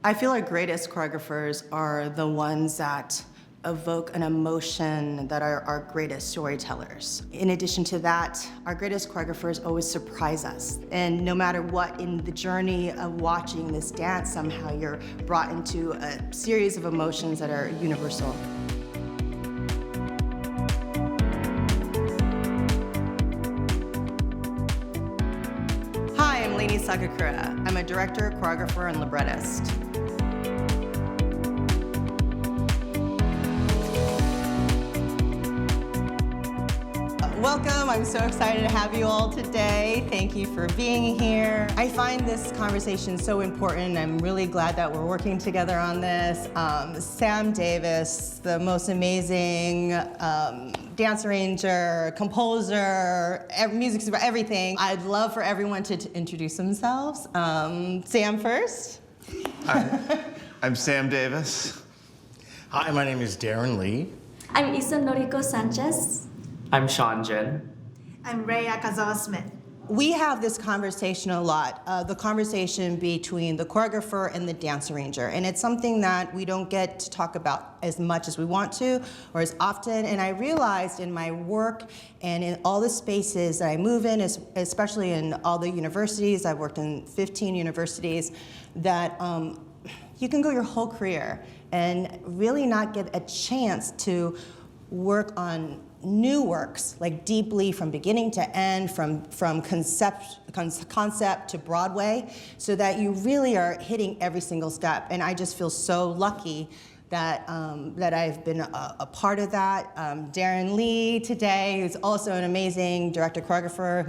I feel our greatest choreographers are the ones that evoke an emotion, that are our greatest storytellers. In addition to that, our greatest choreographers always surprise us. And no matter what, in the journey of watching this dance, somehow you're brought into a series of emotions that are universal. Hi, I'm Lainie Sakakura. I'm a director, choreographer, and librettist. Welcome, I'm so excited to have you all today. Thank you for being here. I find this conversation so important. I'm really glad that we're working together on this. Sam Davis, the most amazing dance arranger, composer, music super, everything. I'd love for everyone to introduce themselves. Sam first. Hi, I'm Sam Davis. Hi, my name is Darren Lee. I'm Isa Noriko Sanchez. I'm Sean Jin. I'm Rhea Kazawa-Smith. We have this conversation a lot, the conversation between the choreographer and the dance arranger. And it's something that we don't get to talk about as much as we want to or as often. And I realized in my work and in all the spaces that I move in, especially in all the universities, I've worked in 15 universities, that you can go your whole career and really not get a chance to work on new works, like deeply from beginning to end, from concept to Broadway, so that you really are hitting every single step. And I just feel so lucky that that I've been a part of that. Darren Lee today, who's also an amazing director choreographer,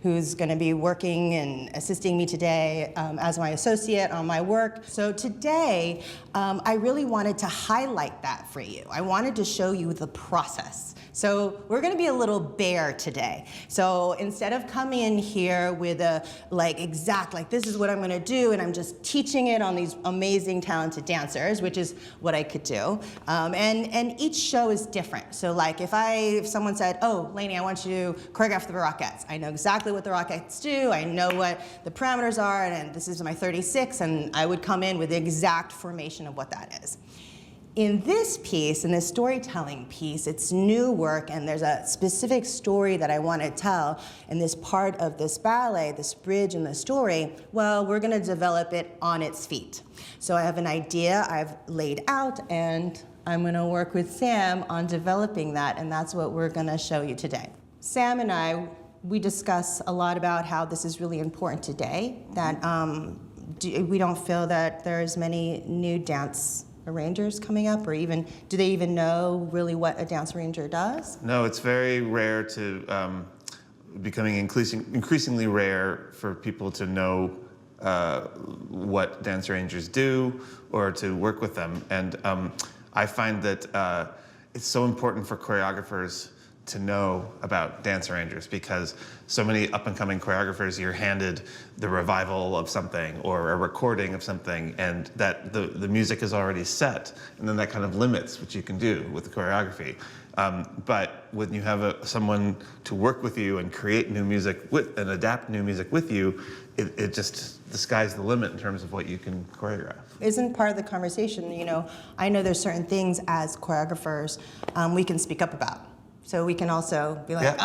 who's going to be working and assisting me today as my associate on my work. So today, I really wanted to highlight that for you. I wanted to show you the process. So we're going to be a little bare today. So instead of coming in here with a this is what I'm going to do, and I'm just teaching it on these amazing, talented dancers, which is what I could do. And each show is different. So like if someone said, oh, Lainie, I want you to choreograph the Rockettes. I know exactly what the Rockettes do. I know what the parameters are, and this is my 36, and I would come in with the exact formation of what that is. In this piece, in this storytelling piece, it's new work, and there's a specific story that I want to tell in this part of this ballet, this bridge in the story. Well, we're going to develop it on its feet. So I have an idea I've laid out, and I'm going to work with Sam on developing that, and that's what we're going to show you today. Sam and I, we discuss a lot about how this is really important today, that we don't feel that there's many new dance arrangers coming up, or even, do they even know really what a dance arranger does? No, it's very rare to, becoming increasingly rare for people to know what dance arrangers do or to work with them. And I find that it's so important for choreographers to know about dance arrangers, because so many up-and-coming choreographers, you're handed the revival of something or a recording of something, and that the music is already set, and then that kind of limits what you can do with the choreography. But when you have someone to work with you and create new music and adapt new music with you, it just, the sky's the limit in terms of what you can choreograph. Isn't part of the conversation, you know, I know there's certain things as choreographers we can speak up about. So we can also be like,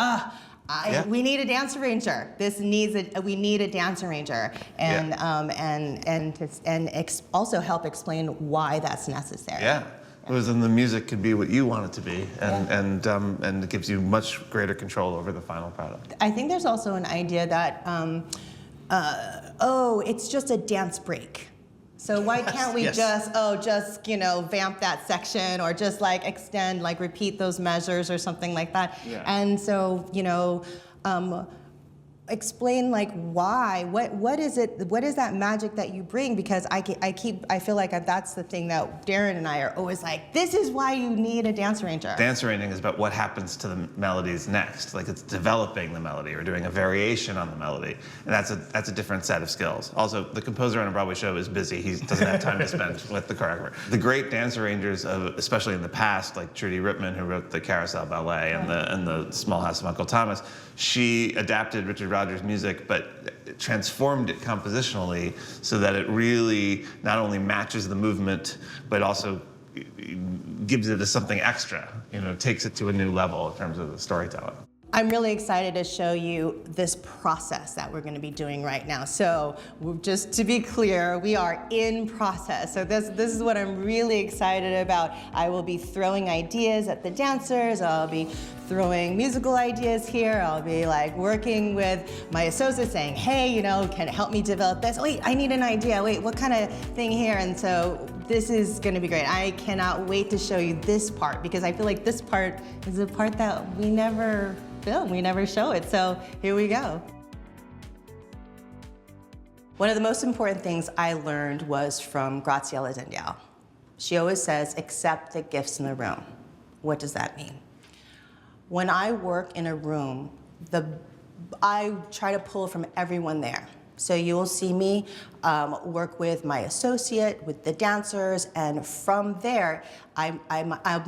we need a dance arranger. We need a dance arranger, and also help explain why that's necessary. Yeah, because then the music can be what you want it to be, and it gives you much greater control over the final product. I think there's also an idea that, it's just a dance break. So why can't we just vamp that section, or just like extend, like repeat those measures or something like that? Yeah. And so, explain like why, what is that magic that you bring? Because I feel like that's the thing that Darren and I are always like, this is why you need a dance arranger. Dance arranging is about what happens to the melodies next. Like, it's developing the melody or doing a variation on the melody. And that's a different set of skills. Also, the composer on a Broadway show is busy. He doesn't have time to spend with the choreographer. The great dance arrangers, especially in the past, like Trudy Rittman, who wrote the Carousel Ballet and the Small House of Uncle Thomas, she adapted Richard Rogers' music, but transformed it compositionally so that it really not only matches the movement, but also gives it as something extra, takes it to a new level in terms of the storytelling. I'm really excited to show you this process that we're going to be doing right now. So just to be clear, we are in process. So this is what I'm really excited about. I will be throwing ideas at the dancers. I'll be throwing musical ideas here. I'll be like working with my associate saying, hey, can it help me develop this? Wait, I need an idea. Wait, what kind of thing here? And so this is going to be great. I cannot wait to show you this part because I feel like this part is a part that we never film. We never show it, so here we go. One of the most important things I learned was from Graciela Danielle. She always says, accept the gifts in the room. What does that mean? When I work in a room, I try to pull from everyone there. So you will see me work with my associate, with the dancers, and from there, I'm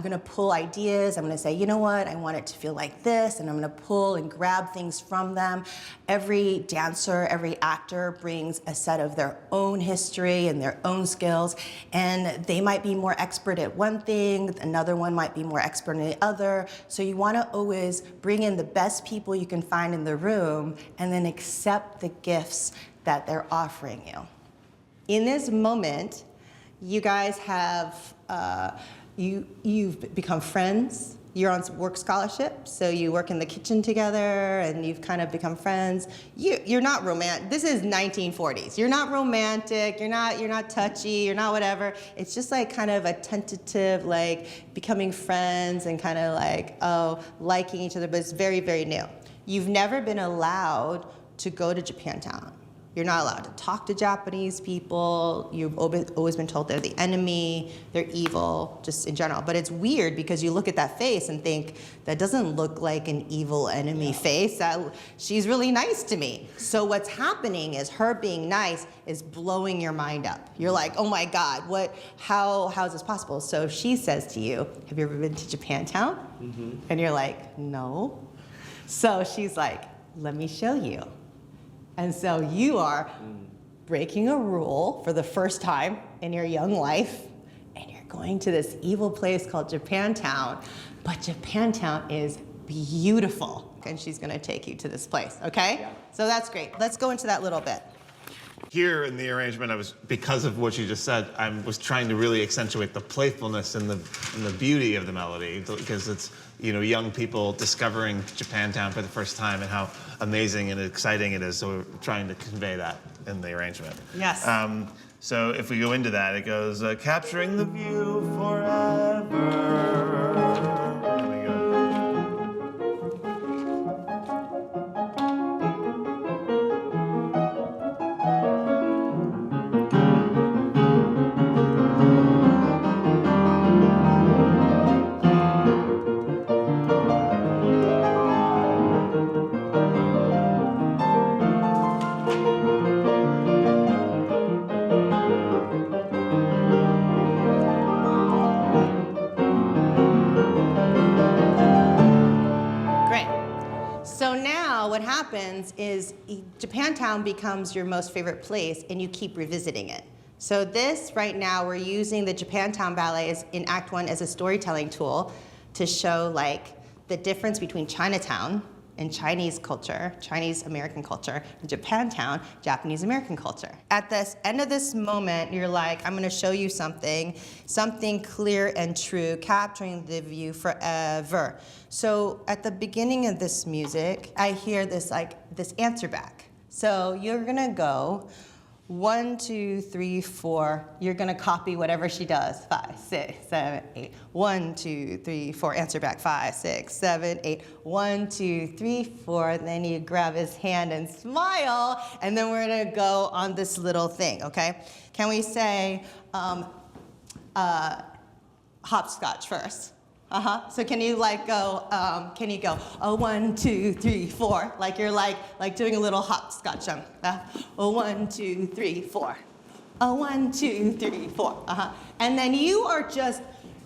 gonna pull ideas. I'm gonna say, you know what, I want it to feel like this, and I'm gonna pull and grab things from them. Every dancer, every actor brings a set of their own history and their own skills, and they might be more expert at one thing, another one might be more expert in the other. So you wanna always bring in the best people you can find in the room, and then accept the gifts that they're offering you. In this moment, you guys have, you've become friends. You're on work scholarship, so you work in the kitchen together and you've kind of become friends. You're not romantic. This is 1940s. You're not romantic, you're not touchy, you're not whatever. It's just like kind of a tentative, like becoming friends and kind of like, liking each other, but it's very, very new. You've never been allowed to go to Japantown. You're not allowed to talk to Japanese people. You've always been told they're the enemy, they're evil, just in general. But it's weird because you look at that face and think, that doesn't look like an evil enemy face. She's really nice to me. So what's happening is her being nice is blowing your mind up. You're like, oh my God, how is this possible? So she says to you, have you ever been to Japantown? Mm-hmm. And you're like, no. So she's like, let me show you. And so you are breaking a rule for the first time in your young life, and you're going to this evil place called Japantown, but Japantown is beautiful, and she's gonna take you to this place, okay? Yeah. So that's great. Let's go into that little bit. Here in the arrangement, because of what you just said, I was trying to really accentuate the playfulness and the beauty of the melody, because it's young people discovering Japantown for the first time and how amazing and exciting it is. So we're trying to convey that in the arrangement. Yes. So if we go into that, it goes capturing the view forever. There we go. What happens is Japantown becomes your most favorite place and you keep revisiting it. So this right now, we're using the Japantown Ballet in Act 1 as a storytelling tool to show like the difference between Chinatown and Chinese culture, Chinese American culture, and Japantown, Japanese American culture. At the end of this moment, you're like, I'm gonna show you something clear and true, capturing the view forever. So at the beginning of this music, I hear this answer back. So you're gonna go 1, 2, 3, 4. You're gonna copy whatever she does. 5, 6, 7, 8. 1, 2, 3, 4. Answer back. 5, 6, 7, 8. 1, 2, 3, 4. Then you grab his hand and smile, and then we're gonna go on this little thing. Okay? Can we say hopscotch first? So can you go, oh, 1, 2, 3, 4, like you're like doing a little hopscotch jump. Oh, 1, 2, 3, 4. Oh, 1, 2, 3, 4. And then you are just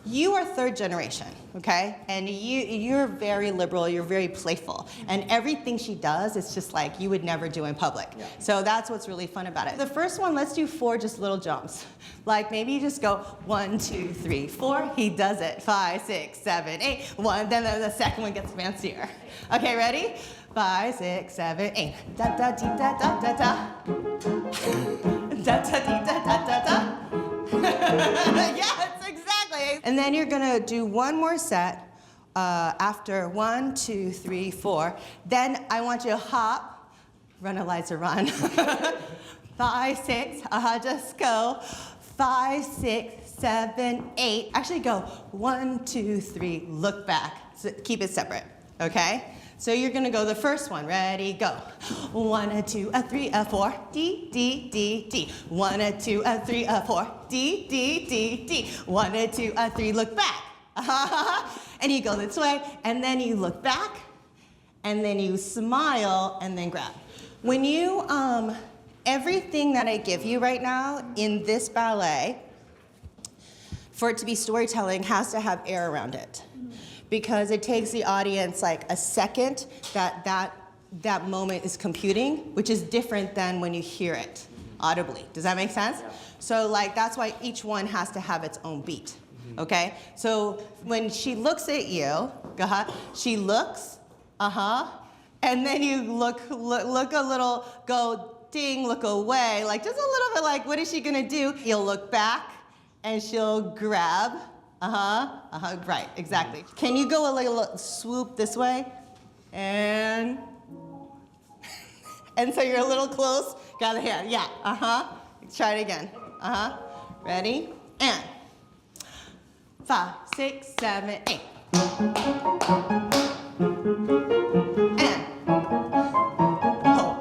You are third generation, okay? And you're very liberal, you're very playful. And everything she does is just like you would never do in public. Yeah. So that's what's really fun about it. The first one, let's do 4 just little jumps. Like maybe you just go 1, 2, 3, 4. He does it. 5, 6, 7, 8. 1. Then the second one gets fancier. Okay, ready? 5, 6, 7, 8. Da da dee da da da da. Da da dee da da da da. Yes, exactly. And then you're gonna do one more set after 1, 2, 3, 4. Then I want you to hop, run, Eliza, run. 5, 6, just go. 5, 6, 7, 8. Actually go 1, 2, 3, look back. So keep it separate, okay? So you're gonna go the first one. Ready, go. 1, 2, 3, 4. D, D, D, D. 1, 2, 3, 4. D, D, D, D. 1, 2, 3, look back. And you go this way, and then you look back, and then you smile, and then grab. When you, everything that I give you right now in this ballet, for it to be storytelling, has to have air around it. Because it takes the audience like a second that moment is computing, which is different than when you hear it audibly. Does that make sense? Yeah. So like that's why each one has to have its own beat, okay? So when she looks at you, she looks, and then you look a little, go ding, look away, like just a little bit like, what is she gonna do? You'll look back and she'll grab. Right, exactly. Can you go a little swoop this way? And so you're a little close. Got a hand, yeah, Try it again, Ready? And 5, 6, 7, 8. And hold.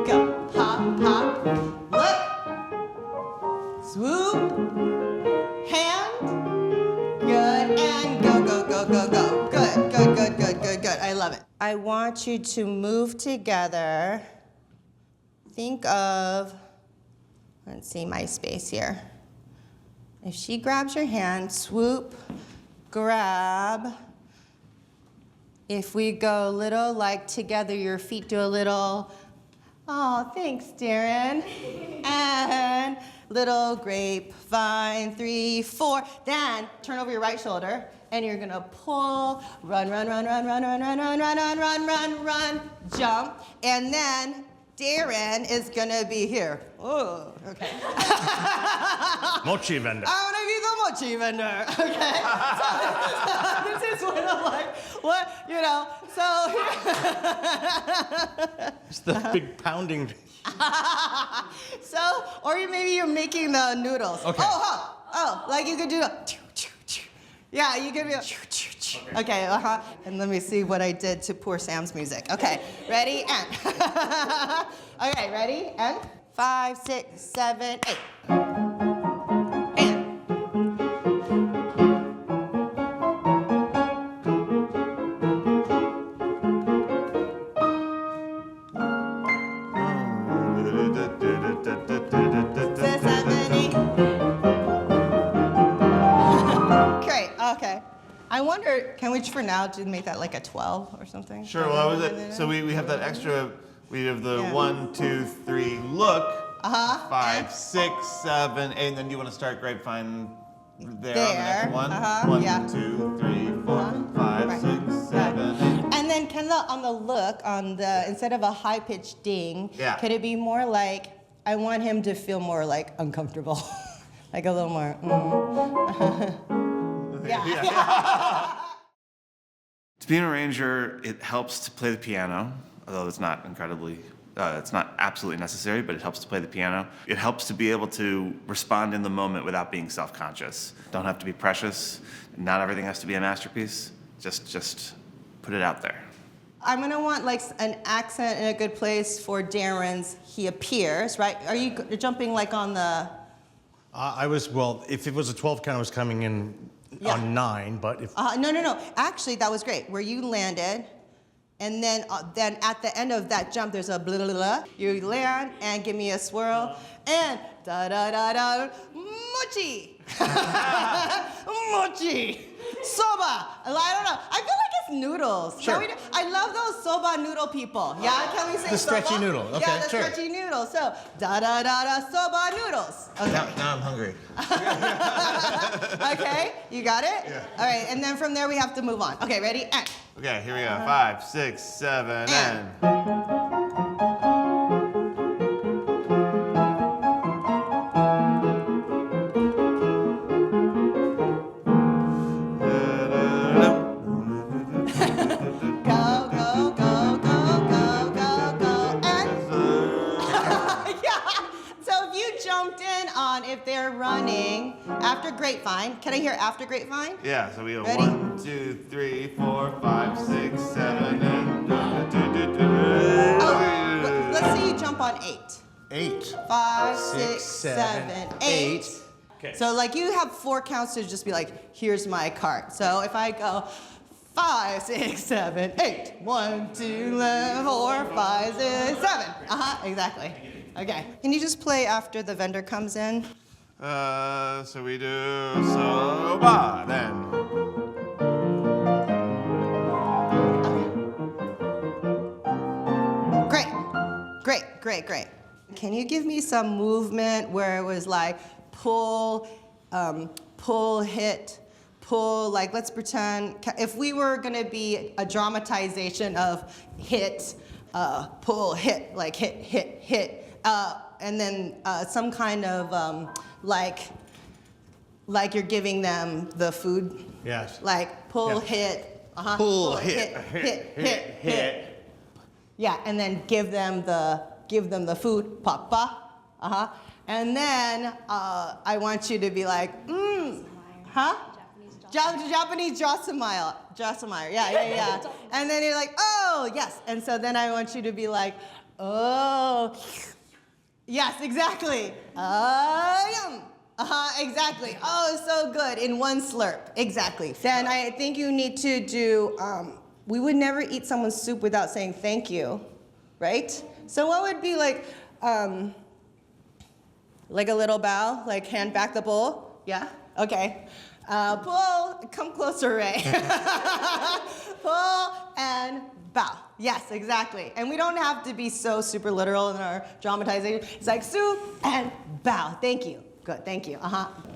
Go, hop, hop, look, swoop. Good, and go, go, go, go, go. Good, good, good, good, good, good. I love it. I want you to move together. Think of, let's see my space here. If she grabs your hand, swoop, grab. If we go a little like together, your feet do a little, oh, thanks, Darren. And little grapevine, 3, 4. Then turn over your right shoulder, and you're gonna pull, run, run, run, run, run, run, run, run, run, run, run, run, run, jump, and then Darren is gonna be here. Oh, okay. Mochi vendor. I wanna be the mochi vendor, okay? So this is what I'm like, what, so. It's the big pounding. So, or maybe you're making the noodles. Okay. Oh, like you could do a, yeah, you could be a, okay, and let me see what I did to poor Sam's music. Okay, ready, and. Okay, ready, and 5, 6, 7, 8. And. Okay. I wonder, can we for now just make that like a 12 or something? Sure. Well, so we have that extra. We have the 1, 2, 3, look. 5, 6, 7, 8, and then you want to start grapevine there on the next one. 1, 2, 3, 4, 5, 6, 7, 8. And then on the look, instead of a high pitched ding, could it be more like, I want him to feel more like uncomfortable, like a little more. Yeah. To be an arranger, it helps to play the piano, although it's not it's not absolutely necessary, but it helps to play the piano. It helps to be able to respond in the moment without being self-conscious. Don't have to be precious. Not everything has to be a masterpiece. Just put it out there. I'm gonna want like an accent in a good place for Darren's he appears, right? Are you jumping like on the? If it was a 12 count, I was coming in on 9, but if... No. Actually, that was great. Where you landed, and then at the end of that jump, there's a blah, blah, blah. You land and give me a swirl, and da-da-da-da, mochi. Mochi. Soba. I don't know. I feel like it's noodles. Sure. Can we I love those soba noodle people. Yeah, can we say The soba? stretchy noodle. Okay, yeah, the sure. stretchy noodle. So, da soba noodles. Okay. Now I'm hungry. Okay, you got it? Yeah. All right, and then from there we have to move on. Okay, ready? And. Okay, here we go. 5, 6, 7, and. Go, go, go, go, go, go, go, and. Yeah. So if you jumped in on if they're running after grapevine, can I hear after grapevine? Yeah, so we have Ready? 1, 2, 3, 4, 5, 6, 7, and. Oh, let's see you jump on 8. 8. 5, Six, 6, seven, 7, 8. eight. Okay. So like you have 4 counts to just be like, here's my cart. So if I go 5, 6, 7, 8. 1, 2, 4, 5, 6, 7. Exactly. Okay. Can you just play after the vendor comes in? So we do soba then. Great. Great, great, great. Can you give me some movement where it was like pull, pull, hit, pull, like let's pretend, if we were gonna be a dramatization of hit, pull, hit, like hit, hit, hit, and then some kind of like you're giving them the food. Yes. Like pull, Yeah. hit, Pull, hit. Yeah, and then give them the food, papa, and then I want you to be like, Japanese jaw smile, yeah. And then you're like, oh, yes. And so then I want you to be like, oh, yes, exactly. Yum. Exactly. Oh, so good. In one slurp. Exactly. Then I think you need to do, we would never eat someone's soup without saying thank you, right? So what would be like a little bow, like hand back the bowl? Yeah? Okay. Pull, come closer, Ray. Pull and bow. Yes, exactly. And we don't have to be so super literal in our dramatization. It's like soup and bow. Thank you. Good, thank you.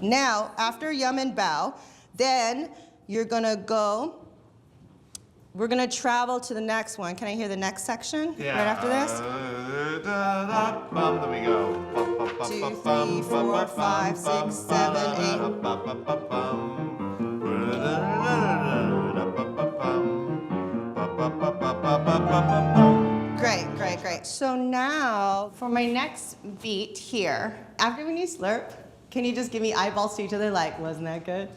Now, after yum and bow, then you're gonna go, we're gonna travel to the next one. Can I hear the next section Yeah. right after this? There we go. 2, 3, 4, 5, 6, 7, 8. Great, great, great. So now, for my next beat here, after when you slurp, can you just give me eyeballs to each other like, wasn't that good?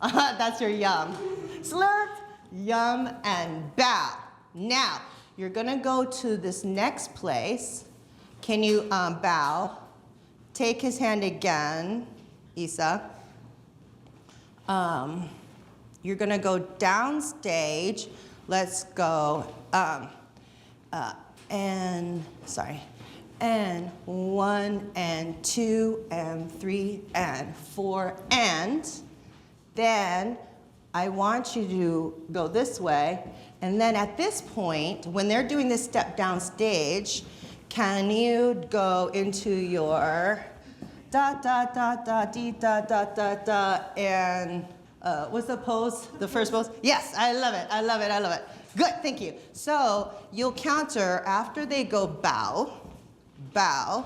That's your yum. Slurp, yum, and bow. Now, you're gonna go to this next place. Can you bow? Take his hand again, Isa. You're gonna go downstage. Let's go, and 1 and 2 and 3 and 4 and then I want you to go this way, and then at this point, when they're doing this step down stage, can you go into your da da da da dee da da da da and what's the pose? The first pose? Yes, I love it. I love it. I love it. Good, thank you. So you'll counter after they go bow, bow.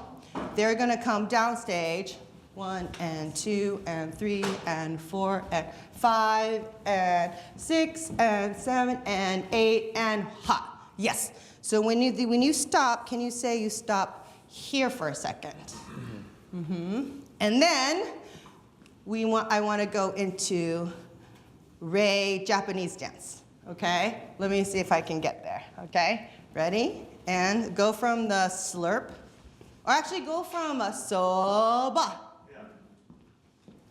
They're gonna come down stage. 1 and 2 and 3 and 4 and 5 and 6 and 7 and 8 and ha. Yes. So when you stop, can you say you stop here for a second? And then I want to go into Ray Japanese dance. Okay? Let me see if I can get there. Okay? Ready? And go from the slurp, or actually go from a soba.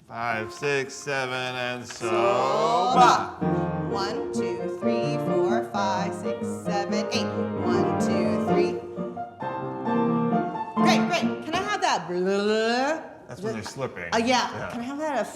5, 6, 7, and Soba. soba. 1, 2, 3, 4, 5, 6, 7, 8. 1, 2, 3. Great, great. Can I have that? That's when they're slurping. Yeah. Can I have that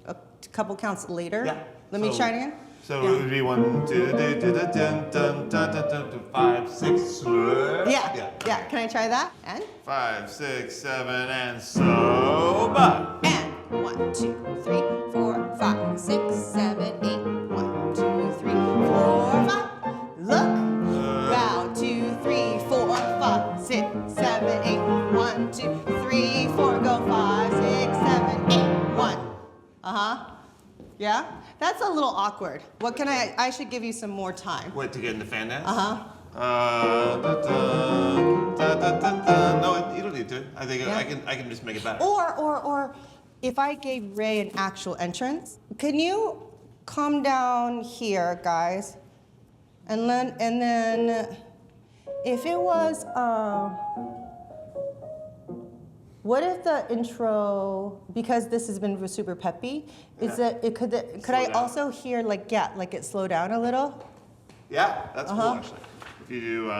a couple counts later? Yeah. Let me try it again. So it would be 1, 2, 3, dun, dun, dun, dun, 5, 6, slurp. Yeah. Can I try that? And? 5, 6, 7, and soba. And 1, 2, 3, 4, 5, 6, 7, 8. 1, 2, 3, 4, 5. Look. Now 2, 3, 4, 5, 6, 7, 8. 1, 2, 3, 4. Go 5, 6, 7, 8. 1. Yeah? That's a little awkward. What can I should give you some more time. Wait, to get in the fan dance? No, you don't need to. I think I can just make it better. Or if I gave Ray an actual entrance, can you come down here, guys? And then if it was what if the intro, because this has been super peppy, could I also hear like it slow down a little? Yeah, that's cool actually. If you do,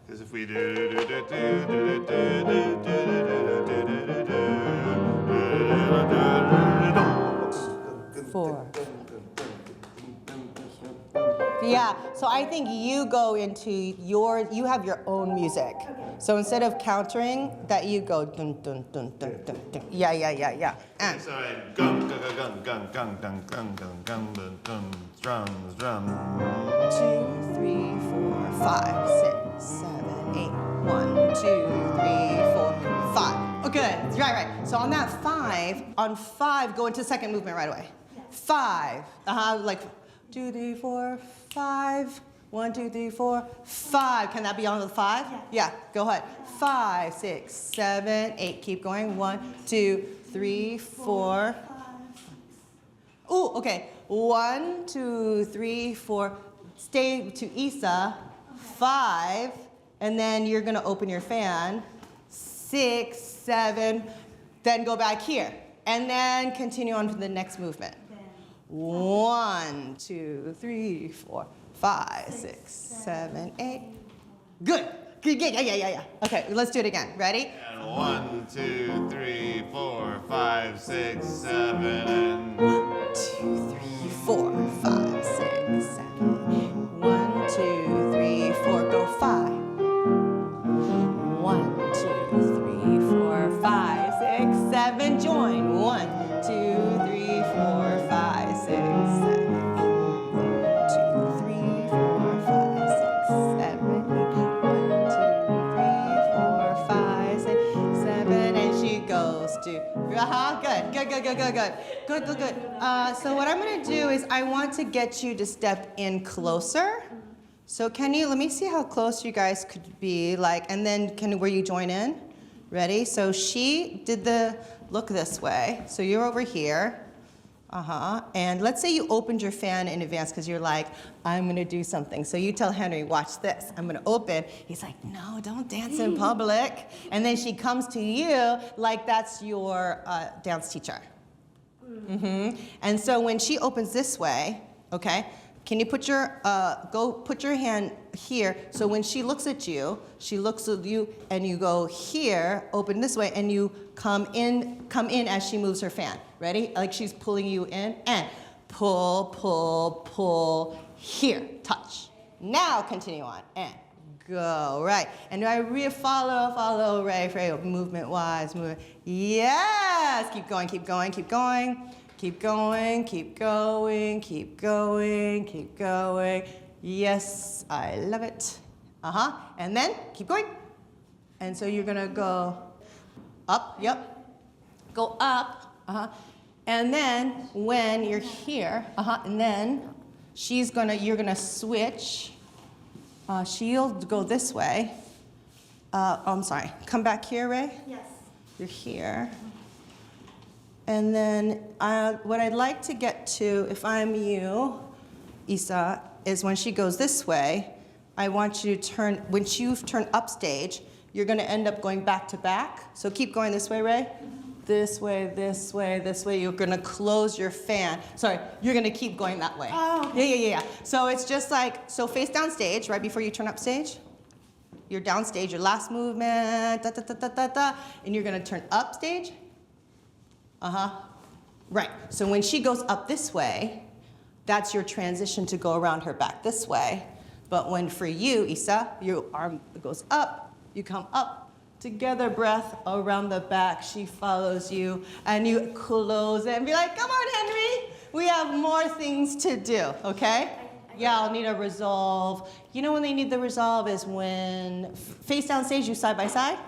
because if we do 4. Yeah, so I think you go into you have your own music. So instead of countering, that you go dun dun dun dun dun dun. Yeah. And so gun, drums. 2, 3, 4, 5, 6, 7, 8. 1, 2, 3, 4, 5. Oh, good. Right. So on that 5, on 5, go into second movement right away. 5. Like 2, 3, 4, 5. 1, 2, 3, 4, 5. Can that be on the 5? Yeah. Go ahead. 5, 6, 7, 8. Keep going. 1, 2, 3, 4. Ooh, okay. 1, 2, 3, 4. Stay to Isa. 5, and then you're gonna open your fan. 6, 7. Then go back here, and then continue on to the next movement. 1, 2, 3, 4, 5, 6, 7, 8. Good. Yeah. Okay, let's do it again. Ready? And 1, 2, 3, 4, 5, 6, 7, and 1, 2, 3, 4, 5, 6, 7. 1, 2, 3, 4. Go 5. 1, 2, 3, 4, 5, 6, 7. Join. 1, 2, 3, 4, 5, 6, 7. 1, 2, 3, 4, 5, 6, 7. 1, 2, 3, 4, 5, 6, 7. And she goes to. Good. So what I'm gonna do is I want to get you to step in closer. So let me see how close you guys could be, and then where you join in? Ready? So she did the look this way. So you're over here. And let's say you opened your fan in advance because you're like, I'm gonna do something. So you tell Henry, watch this. I'm gonna open. He's like, no, don't dance in public. And then she comes to you like that's your dance teacher. And so when she opens this way, okay, can you put your put your hand here? So when she looks at you, she looks at you, and you go here, open this way, and you come in as she moves her fan. Ready? Like she's pulling you in, and pull. Here, touch. Now continue on and go. Right. And do I follow Ray? Movement wise, movement. Yes. Keep going. Yes, I love it. And then keep going. And so you're gonna go up, Go up, And then when you're here, and then you're gonna switch. She'll go this way. I'm sorry, come back here, Ray. Yes. You're here. And then what I'd like to get to, if I'm you, Isa, is when she goes this way, I want you to when you turn upstage, you're gonna end up going back to back. So keep going this way, Ray. This way. You're gonna close your fan. Sorry, you're gonna keep going that way. Oh, okay. Yeah. So it's just so face down stage, right before you turn upstage. You're downstage, your last movement, and you're gonna turn upstage, Right. So when she goes up this way, that's your transition to go around her back this way. But when for you, Isa, your arm goes up, you come up, together breath around the back. She follows you, and you close it and be like, come on, Henry. We have more things to do, okay? Yeah, I'll need a resolve. You know when they need the resolve is when face down stage, you side by side.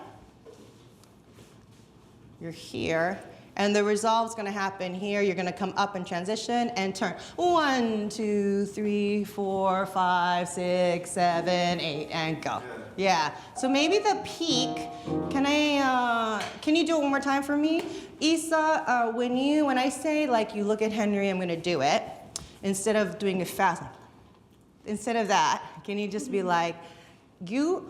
You're here. And the resolve is going to happen here. You're going to come up and transition and turn. 1, 2, 3, 4, 5, 6, 7, 8, and go. Yeah. So maybe the peak. Can you do it one more time for me, Isa? When I say like you look at Henry, I'm going to do it. Instead of doing it fast. Instead of that, can you just be like, you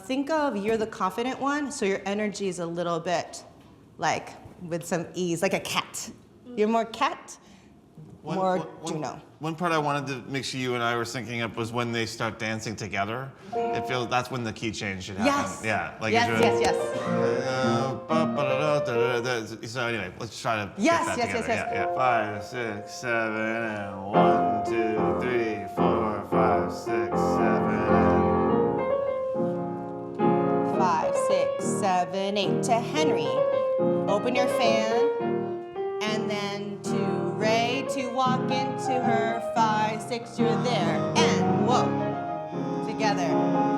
think of you're the confident one, so your energy is a little bit like. With some ease, like a cat. You're more cat, more Juno. One part I wanted to make sure you and I were syncing up was when they start dancing together. It feels that's when the key change should happen. Yes. Yeah. Like Yes. So anyway, let's try to Yes, get that yes, together. yes. Yeah. 5, 6, 7, and 1, 2, 3, 4, 5, 6, 7, and 5, 6, 7, 8 to Henry. Open your fan, and then to Ray to walk into her. 5, 6, you're there, and whoa, together.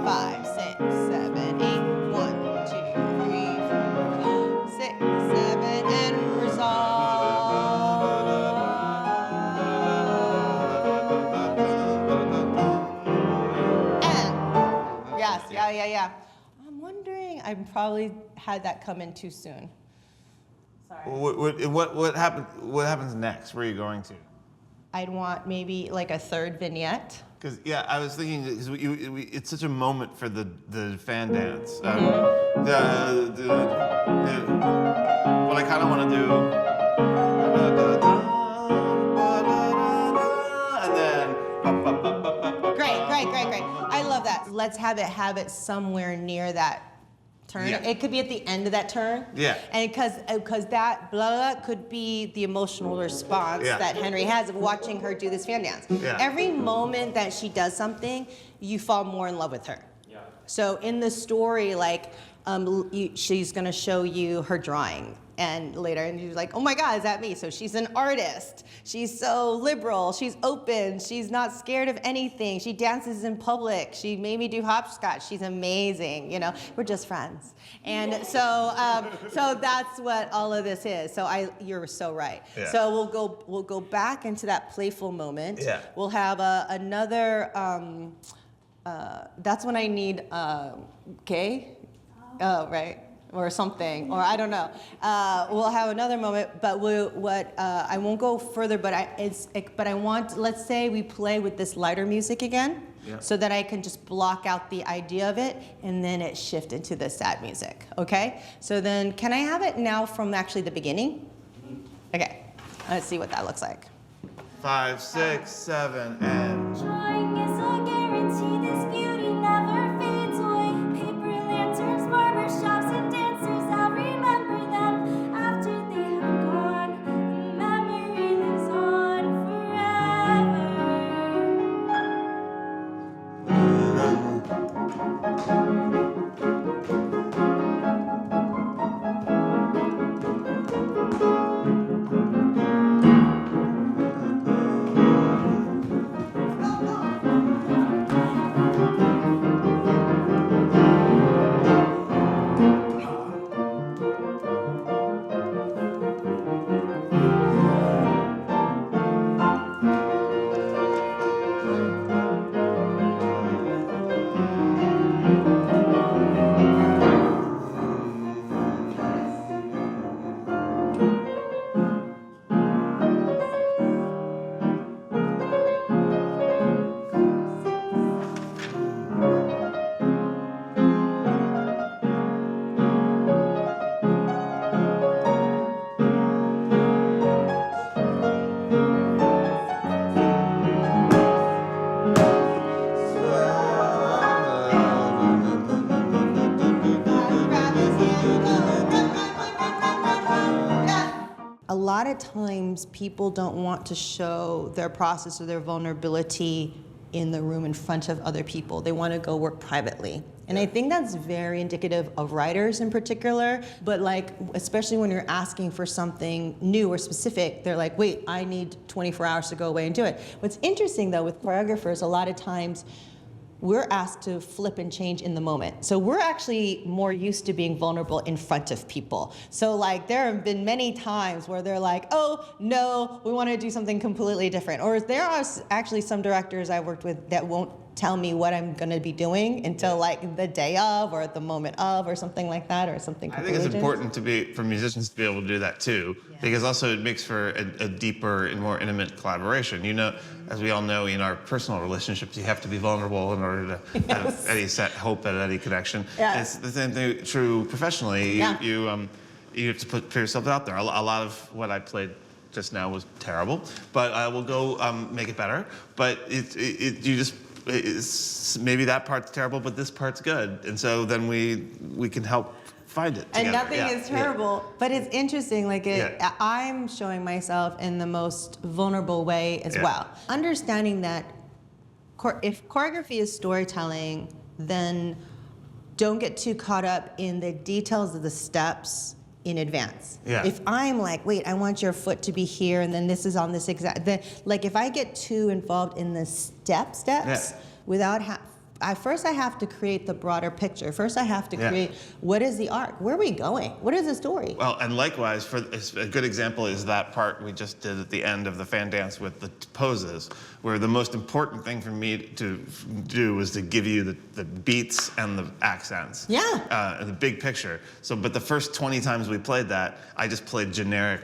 5, 6, 7, 8. 1, 2, 3, 4, 6, 7, and resolve. And yes, yeah. I'm wondering. I probably had that come in too soon. Sorry. what happens next? Where are you going to? I'd want maybe like a third vignette. Because I was thinking it's such a moment for the fan dance. What I kind of want to do, and then Great. I love that. Let's have it somewhere near that turn. Yeah. It could be at the end of that turn. Yeah. And because that blah could be the emotional response that Henry has of watching her do this fan dance. Yeah. Every moment that she does something, you fall more in love with her. Yeah. So in the story, like she's gonna show you her drawing. And later, and she's like, oh my God, is that me? So she's an artist. She's so liberal. She's open. She's not scared of anything. She dances in public. She made me do hopscotch. She's amazing. You know, we're just friends. And so that's what all of this is. So you're so right. Yeah. So we'll go back into that playful moment. Yeah. We'll have another. That's when I need okay. Oh, right. Or something, or I don't know. We'll have another moment, but I won't go further. But I want. Let's say we play with this lighter music again, so that I can just block out the idea of it, and then it shift into the sad music. Okay. So then, can I have it now from actually the beginning? Okay. Let's see what that looks like. 5, 6, 7, and. Drawing is a guarantee, this beauty never fades away. Paper lanterns, barber shops, and dancers, I'll remember them after they have gone. The memory lives on forever. lot of times people don't want to show their process or their vulnerability in the room in front of other people. They want to go work privately. And I think that's very indicative of writers in particular, but like, especially when you're asking for something new or specific, they're like, wait, I need 24 hours to go away and do it. What's interesting though with choreographers, a lot of times we're asked to flip and change in the moment. So we're actually more used to being vulnerable in front of people. So like there have been many times where they're like, oh no, we want to do something completely different. Or there are actually some directors I worked with that won't tell me what I'm going to be doing until like the day of or at the moment of or something like that or something I completely think it's different. important for musicians to be able to do that too, because also it makes for a deeper and more intimate collaboration. You know, as we all know, in our personal relationships, you have to be vulnerable in order to have any set hope at any connection. Yeah. It's the same thing true professionally. Yeah. You have to put yourself out there. A lot of what I played just now was terrible, but I will go make it better. But it's maybe that part's terrible, but this part's good, and so then we can help find it together. And nothing is terrible, but it's interesting. Like I'm showing myself in the most vulnerable way as well. Understanding that if choreography is storytelling, then don't get too caught up in the details of the steps in advance. Yeah. If I'm like, wait, I want your foot to be here, and then this is on this exact, then like if I get too involved in the steps, without first I have to create the broader picture. First I have to create what is the arc? Where are we going? What is the story? Well, and likewise, a good example is that part we just did at the end of the fan dance with the poses, where the most important thing for me to do was to give you the beats and the accents. Yeah. And the big picture. So, but the first 20 times we played that, I just played generic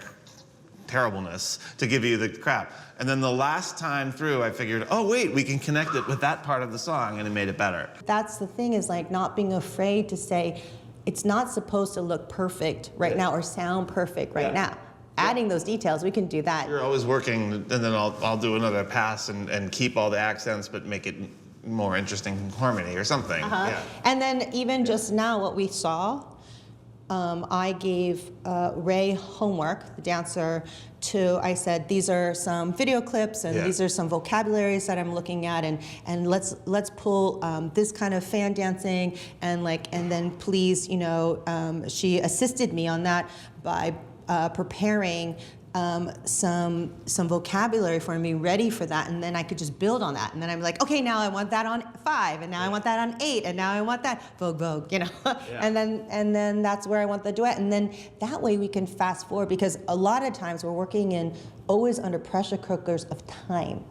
terribleness to give you the crap. And then the last time through, I figured, oh wait, we can connect it with that part of the song, and it made it better. That's the thing, is like not being afraid to say, it's not supposed to look perfect right now or sound perfect right now. Adding those details, we can do that. You're always working, and then I'll do another pass and keep all the accents, but make it more interesting harmony or something. And then even just now, what we saw, I gave Ray homework, the dancer, I said, these are some video clips and these are some vocabularies that I'm looking at, and let's pull this kind of fan dancing, and then please, she assisted me on that by preparing some vocabulary for me ready for that, and then I could just build on that. And then I'm like, okay, now I want that on 5, and now I want that on 8, and now I want that vogue, and then that's where I want the duet, and then that way we can fast forward, because a lot of times we're working in always under pressure cookers of time,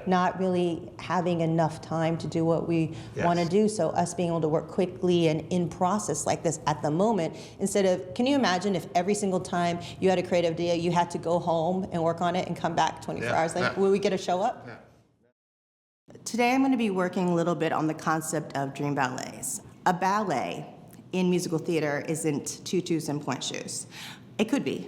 not really having enough time to do what we want to do. So us being able to work quickly and in process like this at the moment, instead of, can you imagine if every single time you had a creative idea, you had to go home and work on it and come back 24 hours later? Will we get a show up? Today I'm going to be working a little bit on the concept of dream ballets. A ballet in musical theater isn't tutus and pointe shoes. It could be,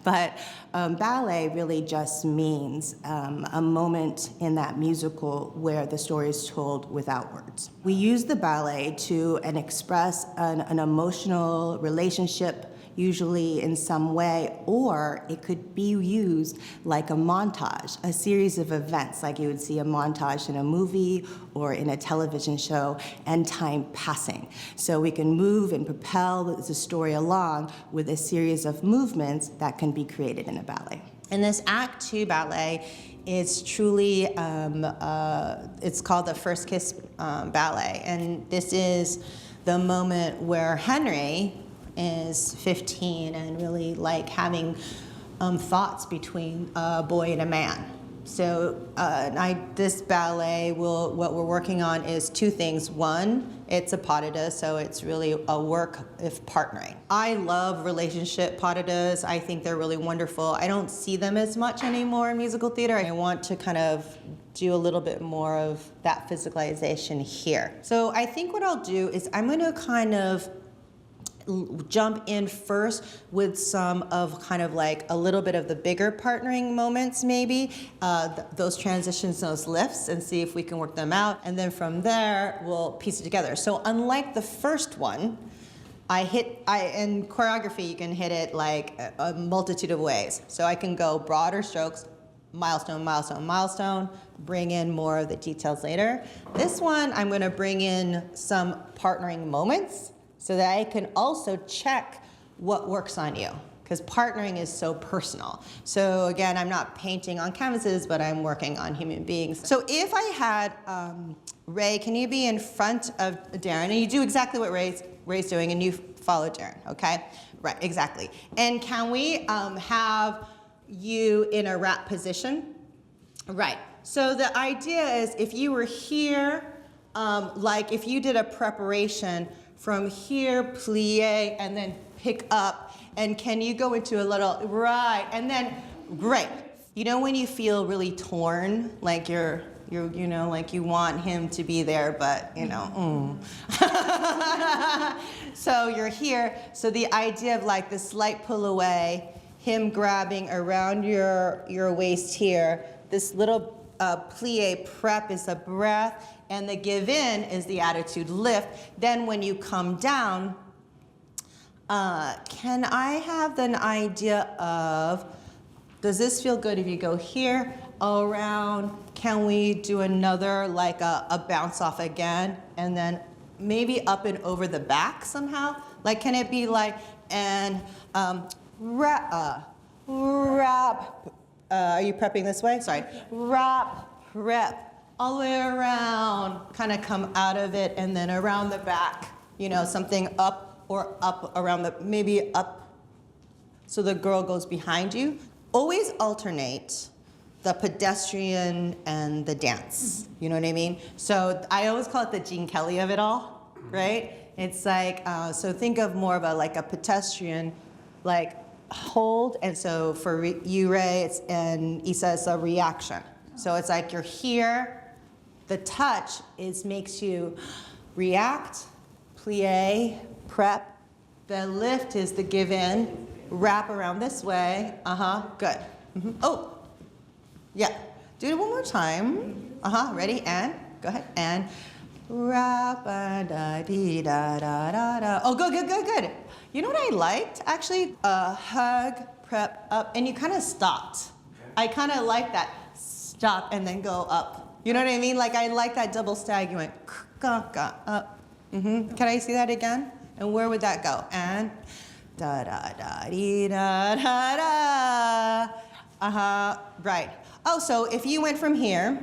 but ballet really just means a moment in that musical where the story is told without words. We use the ballet to express an emotional relationship, usually in some way, or it could be used like a montage, a series of events, like you would see a montage in a movie or in a television show, and time passing. So we can move and propel the story along with a series of movements that can be created in a ballet. And this Act 2 ballet is truly, it's called the First Kiss ballet, and this is the moment where Henry is 15 and really having thoughts between a boy and a man. So this ballet, what we're working on is 2 things. One, it's a pas de deux, so it's really a work of partnering. I love relationship pas de deux. I think they're really wonderful. I don't see them as much anymore in musical theater. I want to kind of do a little bit more of that physicalization here. So I think what I'll do is I'm going to kind of jump in first with some of kind of a little bit of the bigger partnering moments, maybe, those transitions, those lifts, and see if we can work them out. And then from there, we'll piece it together. So unlike the first one, in choreography, you can hit it like a multitude of ways. So I can go broader strokes, milestone, milestone, milestone, bring in more of the details later. This one, I'm gonna bring in some partnering moments so that I can also check what works on you, because partnering is so personal. So again, I'm not painting on canvases, but I'm working on human beings. So if I had, Ray, can you be in front of Darren? And you do exactly what Ray's doing, and you follow Darren, okay? Right, exactly. And can we have you in a wrap position? Right. So the idea is if you were here, like if you did a preparation from here, plie, and then pick up, and can you go into a little, right, and then, great. You know when you feel really torn, like you're you know, like you want him to be there, but you know, So you're here, so the idea of like this slight pull away, him grabbing around your waist here, this little plie prep is the breath, and the give in is the attitude lift. Then when you come down, can I have an idea of, does this feel good if you go here, around, can we do another, like a bounce off again, and then maybe up and over the back somehow? Like, can it be like, and wrap, are you prepping this way? Sorry. Wrap, prep, all the way around, kind of come out of it, and then around the back, you know, something up or up around the, maybe up, so the girl goes behind you. Always alternate the pedestrian and the dance, you know what I mean? So I always call it the Gene Kelly of it all, right? It's like, so think of more of like a pedestrian, like hold, and so for you, Ray, and Issa, it's a reaction. So it's like you're here, the touch makes you react, plie, prep, the lift is the give in, wrap around this way, good. Oh, yeah, do it one more time. Ready, and, go ahead, and wrap, da dee da da da da. Oh, good, good, good, good. You know what I liked? Actually, hug, prep, up, and you kind of stopped. I kind of like that. Stop and then go up. You know what I mean? Like I like that double stag. You went up. Can I see that again? And where would that go? And da da da dee da da da. Right. Oh, so if you went from here,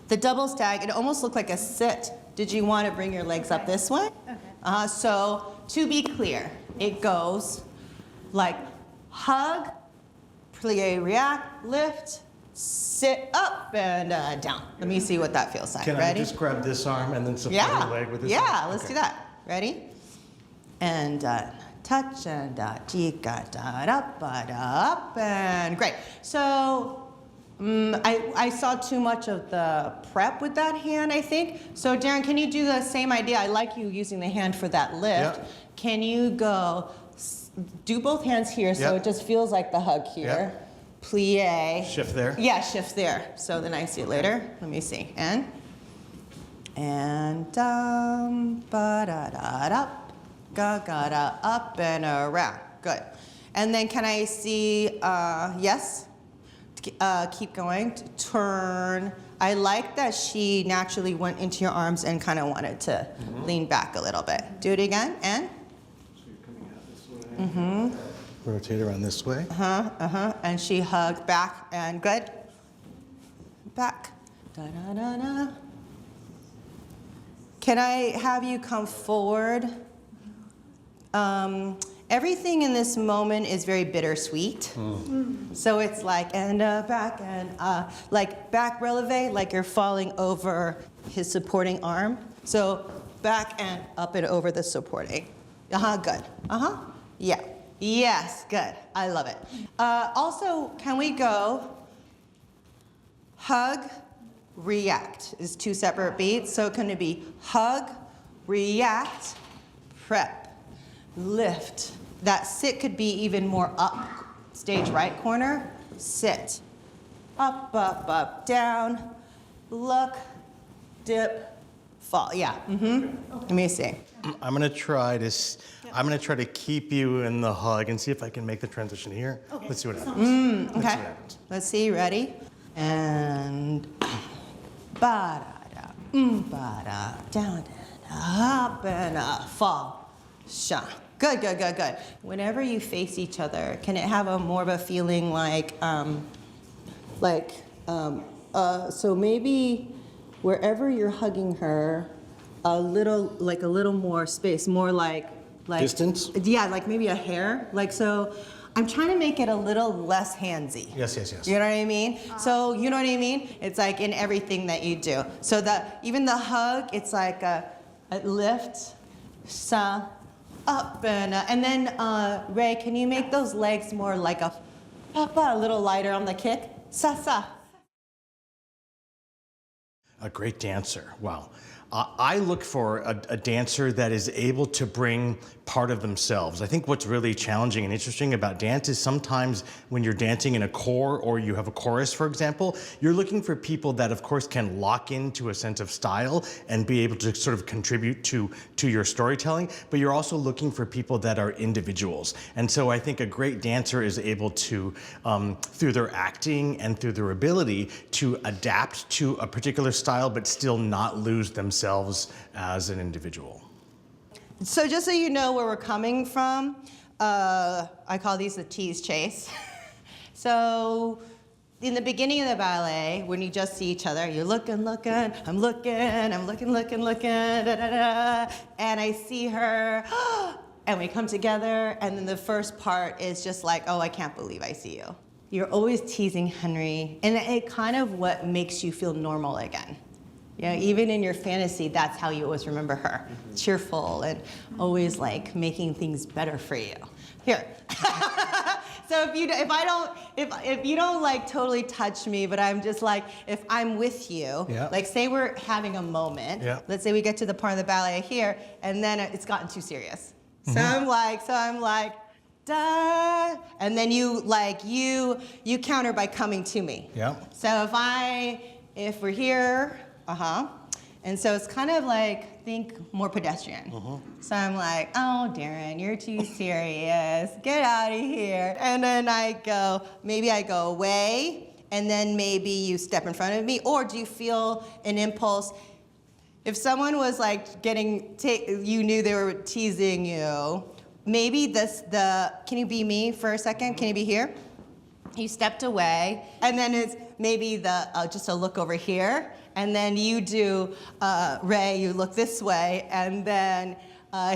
the double stag, it almost looked like a sit. Did you want to bring your legs up this way? Okay. So to be clear, it goes like hug, plie, react, lift, sit up, and down. Let me see what that feels like. Can Ready? I just grab this arm and then support your leg with this arm? Yeah, let's do that. Ready? And touch, and up, and great. So I saw too much of the prep with that hand, I think. So Darren, can you do the same idea? I like you using the hand for that lift. Yep. Can you go, do both hands here so Yep. it just feels like the hug here. Yep. Plie. Shift there. Yeah, shift there. So then I see it later. Let me see. And ba-da-da-da, ga-ga-da, up and around. Good. And then can I see, yes? Keep going. Turn. I like that she naturally went into your arms and kind of wanted to lean back a little bit. Do it again, and? So you're coming out this way. Rotate around this way. And she hugged back, and good. Back. Da-da-da-da. Can I have you come forward? Everything in this moment is very bittersweet. So it's like, and back, and like back releve, like you're falling over his supporting arm. So back and up and over the supporting. Good. Yeah. Yes, good. I love it. Also, can we go hug, react is 2 separate beats. So can it be hug, react, prep, lift. That sit could be even more up, stage right corner, sit. Up, up, up, down, look, dip, fall. Yeah. Let me see. I'm gonna try to. I'm gonna try to keep you in the hug and see if I can make the transition here. Okay. Let's see what happens. Okay. Let's see. Ready? And ba da da down up and fall. Sha. Good. Whenever you face each other, can it have a more of a feeling so maybe wherever you're hugging her, a little more space, more like Distance? Yeah, like maybe a hair. Like so, I'm trying to make it a little less handsy. Yes. You know what I mean? So you know what I mean? It's like in everything that you do. So even the hug, it's like a lift, sa, up and then Ray, can you make those legs more like a little lighter on the kick? Sa. A great dancer. Wow. I look for a dancer that is able to bring part of themselves. I think what's really challenging and interesting about dance is sometimes when you're dancing in a corps or you have a chorus, for example, you're looking for people that, of course, can lock into a sense of style and be able to sort of contribute to your storytelling, but you're also looking for people that are individuals. And so I think a great dancer is able to, through their acting and through their ability, to adapt to a particular style, but still not lose themselves as an individual. So just so you know where we're coming from, I call these the tease chase. So in the beginning of the ballet, when you just see each other, you're looking, I'm looking, da-da-da, and I see her, and we come together, and then the first part is just like, oh, I can't believe I see you. You're always teasing Henry, and it kind of what makes you feel normal again. You know, even in your fantasy, that's how you always remember her. Cheerful and always like making things better for you. Here. So if you don't like totally touch me, but I'm just like, if I'm with you, like say we're having a moment, let's say we get to the part of the ballet here, and then it's gotten too serious. So I'm like, da, and then you counter by coming to me. Yeah. So if we're here, and so it's kind of like, think more pedestrian. So I'm like, oh, Darren, you're too serious. Get out of here. And then maybe I go away, and then maybe you step in front of me, or do you feel an impulse? If someone was like you knew they were teasing you, maybe can you be me for a second? Can you be here? You stepped away, and then it's maybe just a look over here, and then you do, Ray, you look this way, and then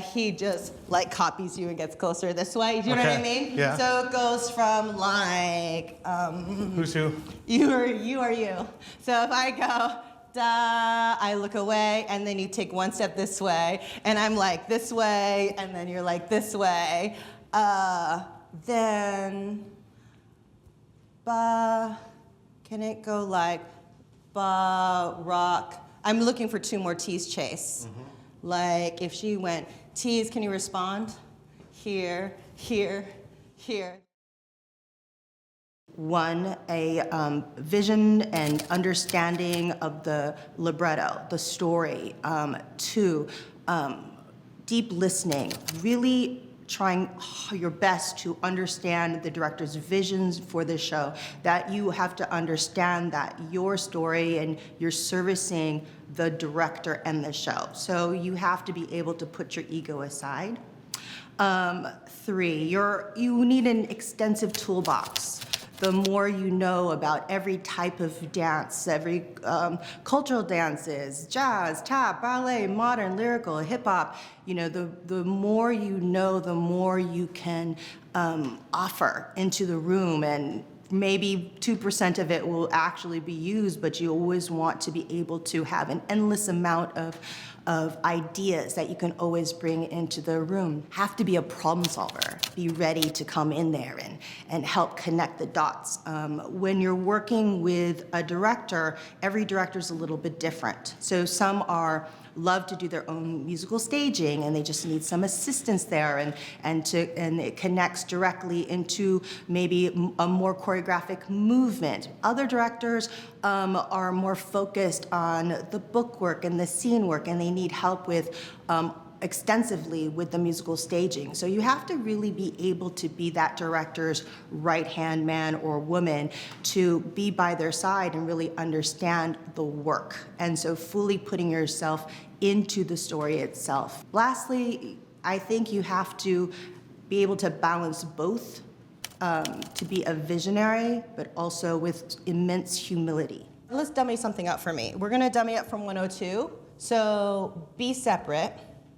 he just like copies you and gets closer this way. Do you know what I mean? Yeah. So it goes from like, Who's who? you are you. So if I go, da, I look away, and then you take one step this way, and I'm like this way, and then you're like this way, then, ba, can it go like, ba, rock? I'm looking for two more tease chase. Like if she went, tease, can you respond? Here, here, here. One, a vision and understanding of the libretto, the story. Two, deep listening, really trying your best to understand the director's visions for the show, that you have to understand that your story and you're servicing the director and the show. So you have to be able to put your ego aside. Three, you need an extensive toolbox. The more you know about every type of dance, every cultural dances, jazz, tap, ballet, modern, lyrical, hip hop, the more you know, the more you can offer into the room, and maybe 2% of it will actually be used, but you always want to be able to have an endless amount of of ideas that you can always bring into the room. Have to be a problem solver. Be ready to come in there and help connect the dots. When you're working with a director, every director's a little bit different. So some love to do their own musical staging and they just need some assistance there and it connects directly into maybe a more choreographic movement. Other directors are more focused on the book work and the scene work and they need help with extensively with the musical staging. So you have to really be able to be that director's right-hand man or woman to be by their side and really understand the work. And so fully putting yourself into the story itself. Lastly, I think you have to be able to balance both, to be a visionary, but also with immense humility. Let's dummy something up for me. We're gonna dummy up from 102. So be separate.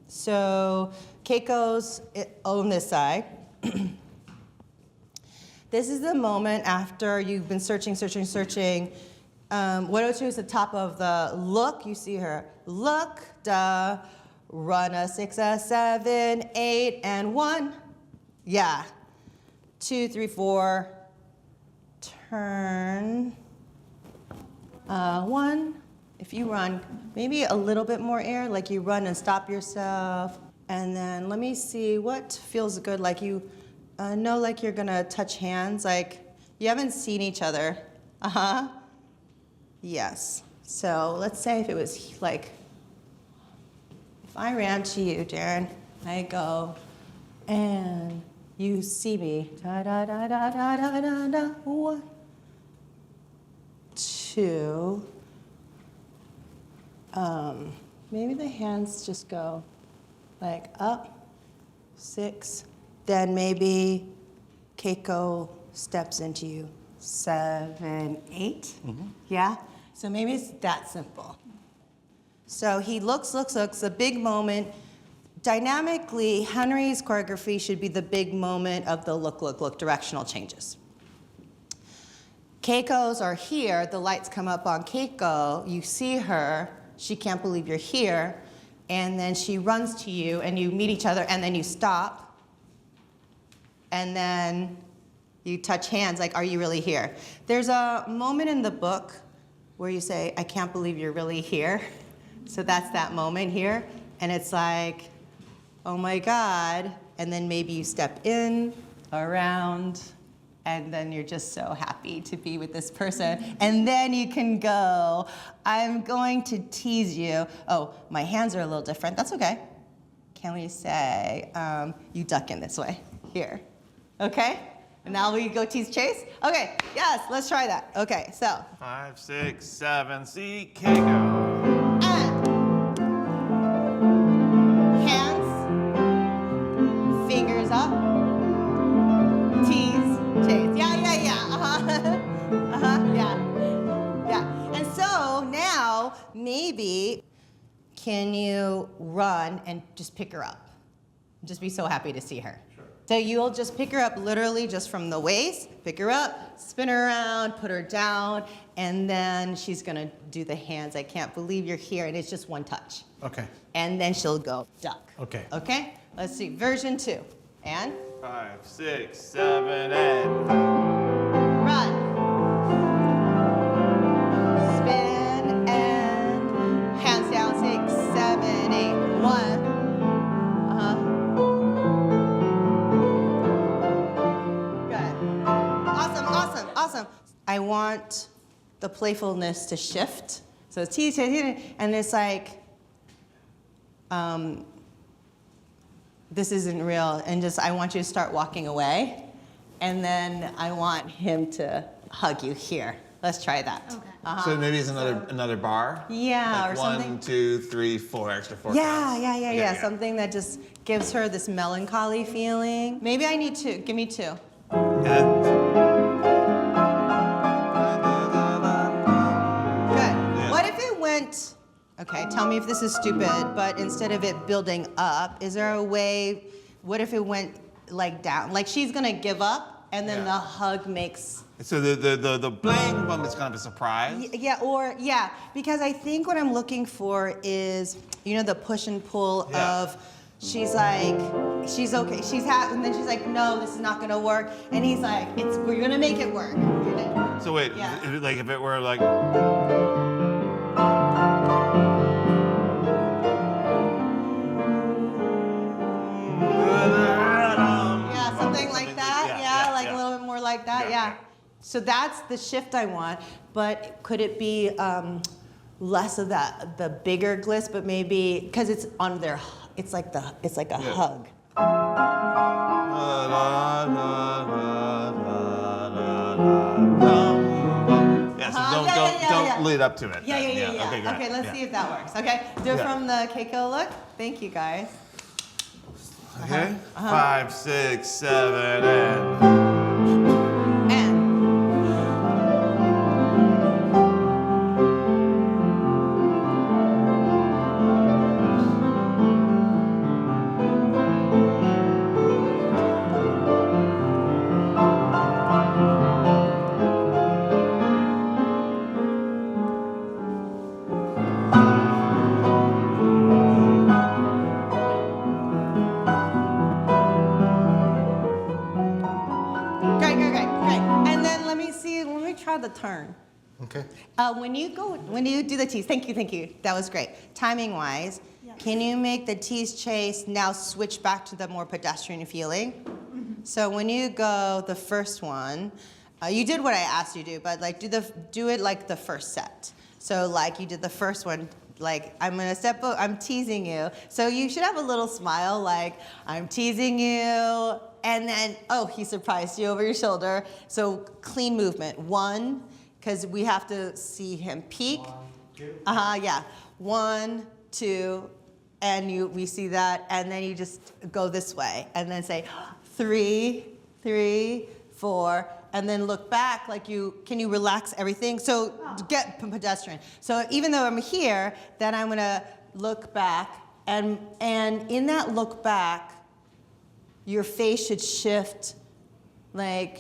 So Keiko's on this side. This is the moment after you've been searching. 102 is the top of the look. You see her. Look, da, run a 6, a 7, 8, and 1. Yeah. 2, 3, 4. Turn. 1. If you run, maybe a little bit more air, like you run and stop yourself. And then let me see what feels good, like you know like you're gonna touch hands, like you haven't seen each other. Uh-huh. Yes. So let's say if it was like, if I ran to you, Darren, I go, and you see me, da da da da da da da da, 1, 2, maybe the hands just go like up, 6, then maybe Keiko steps into you, 7, 8, yeah? So maybe it's that simple. So he looks, a big moment. Dynamically, Henry's choreography should be the big moment of the look, directional changes. Keiko's are here, the lights come up on Keiko, you see her, she can't believe you're here, and then she runs to you and you meet each other and then you stop, and then you touch hands like, are you really here? There's a moment in the book where you say, I can't believe you're really here. So that's that moment here, and it's like, oh my God, and then maybe you step in, around, and then you're just so happy to be with this person. And then you can go, I'm going to tease you. Oh, my hands are a little different, that's okay. Can we say, you duck in this way, here, okay? And now we go tease Chase? Okay, yes, let's try that. Okay, so. 5, 6, 7, see Keiko. And hands, fingers up, tease, Chase. Yeah, yeah. And so now, maybe, can you run and just pick her up? Just be so happy to see her. Sure. So you'll just pick her up literally just from the waist, pick her up, spin her around, put her down, and then she's gonna do the hands. I can't believe you're here, and it's just one touch. Okay. And then she'll go duck. Okay. Okay? Let's see, version 2. And? 5, 6, 7, and Run. Spin and hands down, 6, 7, 8, 1. Good. Awesome. I want the playfulness to shift. So it's tease, and it's like, this isn't real, and just I want you to start walking away, and then I want him to hug you here. Let's try that. Okay. so maybe it's another bar? Yeah, like or something. 1, 2, 3, 4, extra 4 Yeah, counts. yeah. Something that just gives her this melancholy feeling. Maybe I need 2. Give me 2. Yeah. Good. What if it went, okay, tell me if this is stupid, but instead of it building up, is there a way, what if it went like down? Like she's gonna give up, and then Yeah. the hug makes So the bling bum is kind of a surprise. Yeah, because I think what I'm looking for is, the push and pull of, she's like, she's okay, she's happy, and then she's like, no, this is not gonna work, and he's like, we're gonna make it work. So wait, Yeah. if it were like. Yeah, something like that. Yeah, like a little bit more like that. Yeah. So that's the shift I want. But could it be less of that, the bigger gliss, but maybe because it's on their, it's like a hug. Yeah, so don't lead up to it. Yeah. Okay, great. Okay, let's see if that works. Okay, do it from the Keiko look. Thank you, guys. Okay, 5, 6, 7, and. Great. And then let me try the turn. Okay. When you do the tease, thank you. That was great. Timing wise, can you make the tease chase now switch back to the more pedestrian feeling? Mm-hmm. So when you go the first one, you did what I asked you to do, but like do it like the first set. So like you did the first one, like I'm teasing you. So you should have a little smile, like I'm teasing you, and then he surprised you over your shoulder. So clean movement. 1, because we have to see him peek. 1, 2. Yeah. 1, 2, and we see that, and then you just go this way, and then say 3, 4. And then look back, like can you relax everything? So get pedestrian. So even though I'm here, then I'm gonna look back, and in that look back, your face should shift, like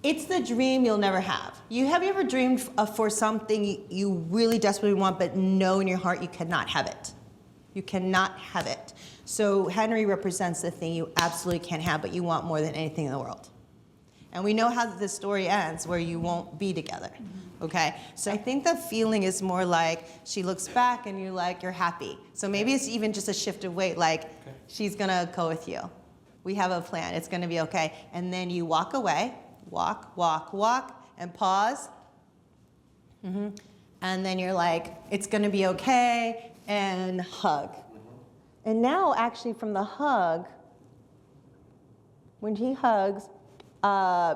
it's the dream you'll never have. Have you ever dreamed for something you really desperately want, but know in your heart you cannot have it? You cannot have it. So Henry represents the thing you absolutely can't have, but you want more than anything in the world. And we know how this story ends, where you won't be together, okay? So I think the feeling is more like she looks back and you're happy. So maybe it's even just a shift of weight, like she's gonna go with you. We have a plan, it's gonna be okay. And then you walk away, walk, and pause. And then you're like, it's gonna be okay, and hug. And now actually from the hug, when he hugs, I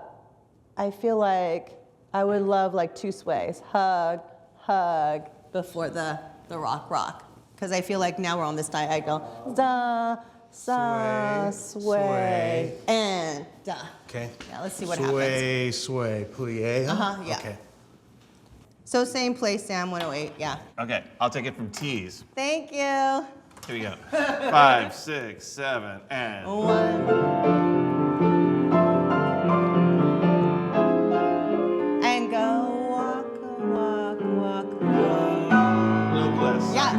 feel like I would love like 2 sways. Hug, before the rock. Because I feel like now we're on this diagonal. Da, sa, sway, and da. Okay. Yeah, let's see what happens. Sway, plie. Yeah. Okay. So same place, Sam, 108, yeah. Okay, I'll take it from tease. Thank you. Here we go. 5, 6, 7, and. 1. And go walk. Little bliss. Yes.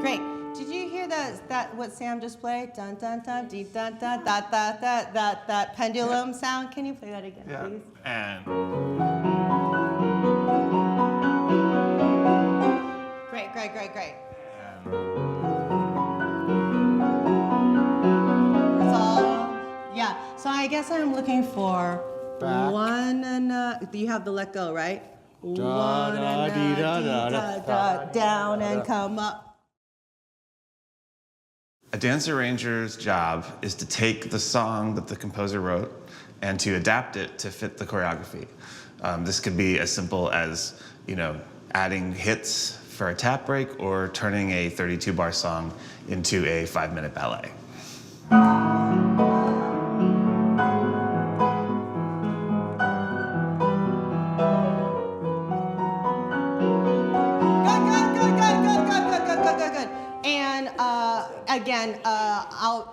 Great. Did you hear that what Sam just played? Dun dun dun dee dun dun that pendulum sound? Can you play that again, please? And. Great. That's all. Yeah. So I guess I'm looking for Back. 1 and you have the let go, right? Da, 1 da, and dee, da, da, da, da, down da, and da. come up. A dance arranger's job is to take the song that the composer wrote and to adapt it to fit the choreography. This could be as simple as, adding hits for a tap break or turning a 32-bar song into a 5-minute ballet. Good. again, I'll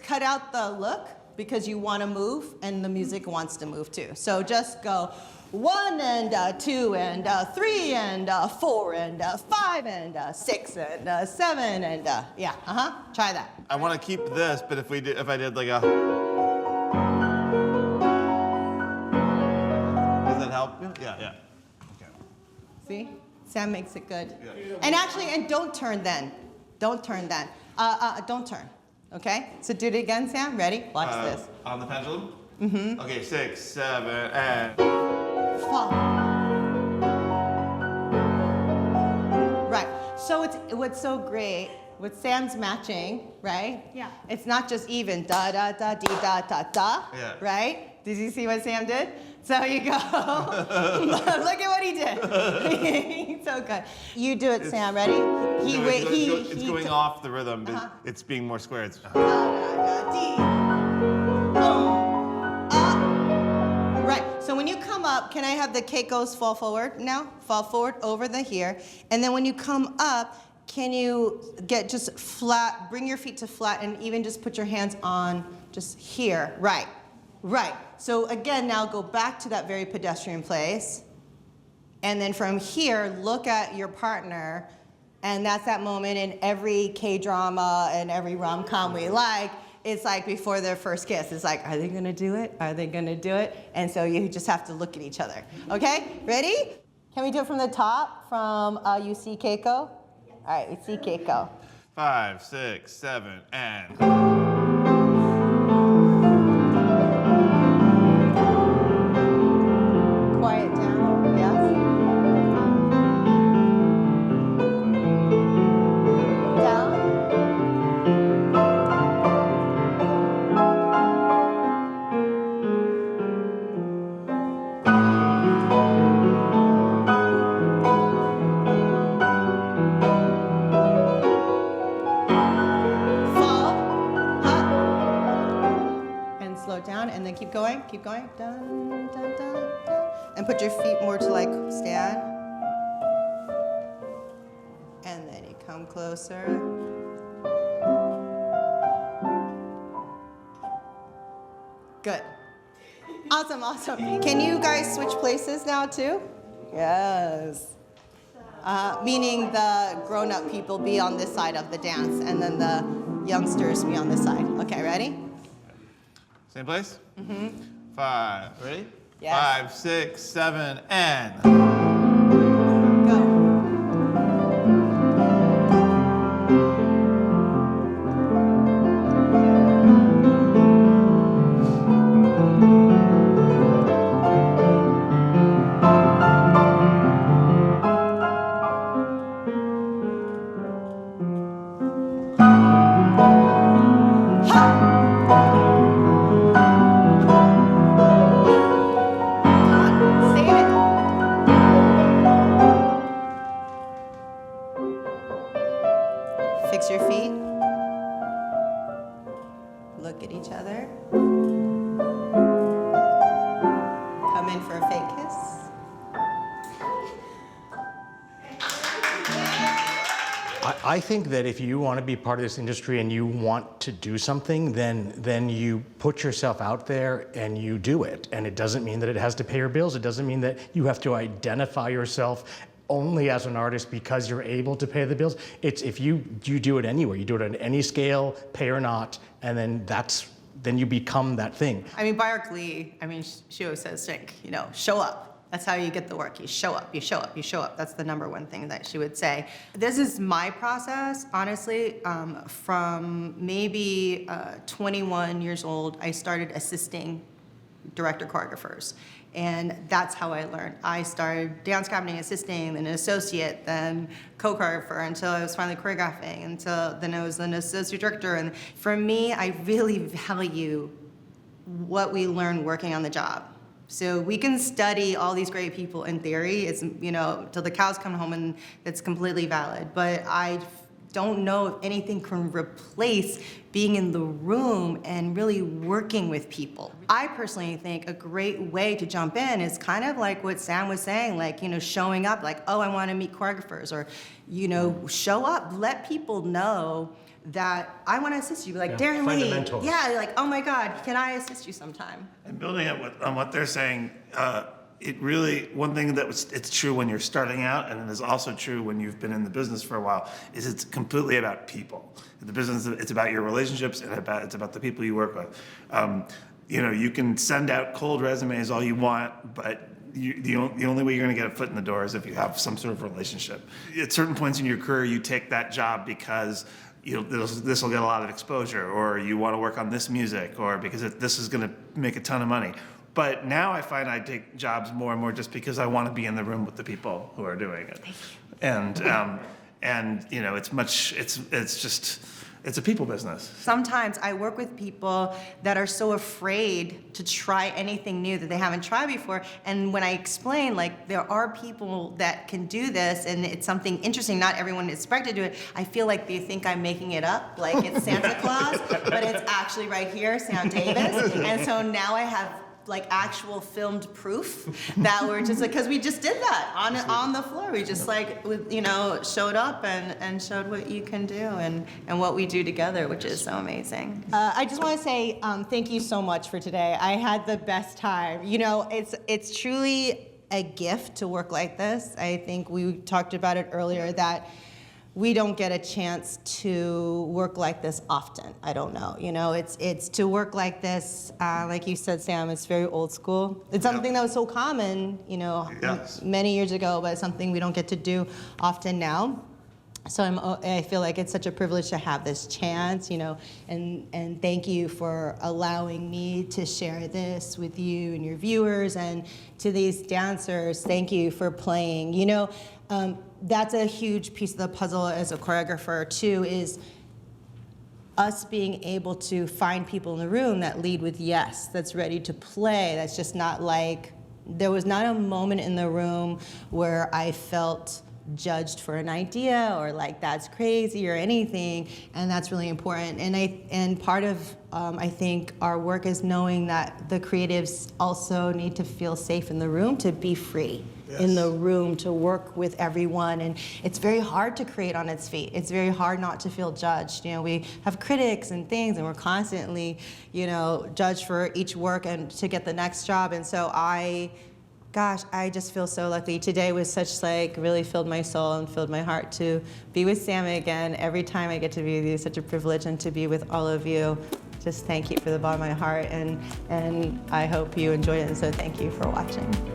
cut out the look because you want to move and the music wants to move too. So just go 1 and 2 and 3 and 4 and 5 and 6 and 7 and yeah, try that. I want to keep this, but if I did like a, does that help? Yeah. Okay. See? Sam makes it good. Yeah. And actually, and don't turn then. Don't turn then. Don't turn. Okay? So do it again, Sam. Ready? Watch this. On the pendulum? Mm-hmm. Okay, 6, 7, and. Fall. Right. So what's so great with Sam's matching, right? Yeah. It's not just even da da da dee da da da. Yeah. Right? Did you see what Sam did? So you go. Look at what he did. So good. You do it, Sam. Ready? It's going off the rhythm. But it's being more square. It's. Da da da dee. Right. So when you come up, can I have the keikos fall forward now? Fall forward over the here. And then when you come up, can you get just flat, bring your feet to flat and even just put your hands on just here. Right. Right. So again, now go back to that very pedestrian place. And then from here, look at your partner. And that's that moment in every K-drama and every rom-com we like. It's like before their first kiss. It's like, are they gonna do it? Are they gonna do it? And so you just have to look at each other. Okay, ready? Can we do it from the top? From you see Keiko? All right, we see Keiko. 5, 6, 7, and. Quiet down, yes. Down. Slow down and then keep going, dun, dun, dun, dun. And put your feet more to like stand. And then you come closer. Good. Awesome, awesome. Can you guys switch places now too? Yes. Meaning the grown-up people be on this side of the dance and then the youngsters be on this side. Okay, ready? Same place? Mm-hmm. 5, ready? Yes. 5, 6, 7, and. Go. Fix your feet. Look at each other. Come in for a fake kiss. I think that if you want to be part of this industry and you want to do something, then you put yourself out there and you do it. And it doesn't mean that it has to pay your bills. It doesn't mean that you have to identify yourself only as an artist because you're able to pay the bills. It's if you do it anywhere. You do it on any scale, pay or not, and then you become that thing. I mean, by our glee, she always says, show up. That's how you get the work. You show up, you show up, you show up. That's the number one thing that she would say. This is my process, honestly. From maybe 21 years old, I started assisting director choreographers. And that's how I learned. I started dance captaining, assisting, then an associate, then co-choreographer until I was finally choreographing, until then I was an associate director. And for me, I really value what we learn working on the job. So we can study all these great people in theory, it's, till the cows come home, and that's completely valid. But I don't know if anything can replace being in the room and really working with people. I personally think a great way to jump in is kind of like what Sam was saying, like, showing up, like, oh, I want to meet choreographers, or, show up, let people know that I want to assist you. Like, Yeah, Darren find a Lee. mentor. Yeah, like, oh my God, can I assist you sometime? And building on what they're saying, it really, one thing it's true when you're starting out, and it is also true when you've been in the business for a while, is it's completely about people. The business, it's about your relationships, and it's about the people you work with. You can send out cold resumes all you want, but the only way you're going to get a foot in the door is if you have some sort of relationship. At certain points in your career, you take that job because this will get a lot of exposure, or you want to work on this music, or because this is going to make a ton of money. But now I find I take jobs more and more just because I want to be in the room with the people who are doing it. And it's a people business. Sometimes I work with people that are so afraid to try anything new that they haven't tried before. And when I explain, like, there are people that can do this and it's something interesting, not everyone is expected to do it, I feel like they think I'm making it up, like it's Santa Claus, but it's actually right here, Sam Davis. And so now I have like actual filmed proof that we're just like, because we just did that on the floor. We just showed up and showed what you can do and what we do together, which is so amazing. I just want to say thank you so much for today. I had the best time. It's truly a gift to work like this. I think we talked about it earlier that we don't get a chance to work like this often. I don't know. It's to work like this, like you said, Sam, it's very old school. It's something that was so common, Yes. many years ago, but it's something we don't get to do often now. So I feel like it's such a privilege to have this chance, and thank you for allowing me to share this with you and your viewers, and to these dancers, thank you for playing. That's a huge piece of the puzzle as a choreographer too, is us being able to find people in the room that lead with yes, that's ready to play, that's just not like, there was not a moment in the room where I felt judged for an idea or like that's crazy or anything, and that's really important. And part of I think our work is knowing that the creatives also need to feel safe in the room, to be free in the room, to work with everyone. And it's very hard to create on its feet. It's very hard not to feel judged. We have critics and things, and we're constantly judged for each work and to get the next job. And so I just feel so lucky. Today was really filled my soul and filled my heart to be with Sam again. Every time I get to be with you, such a privilege, and to be with all of you. Just thank you from the bottom of my heart, and I hope you enjoyed it, and so thank you for watching.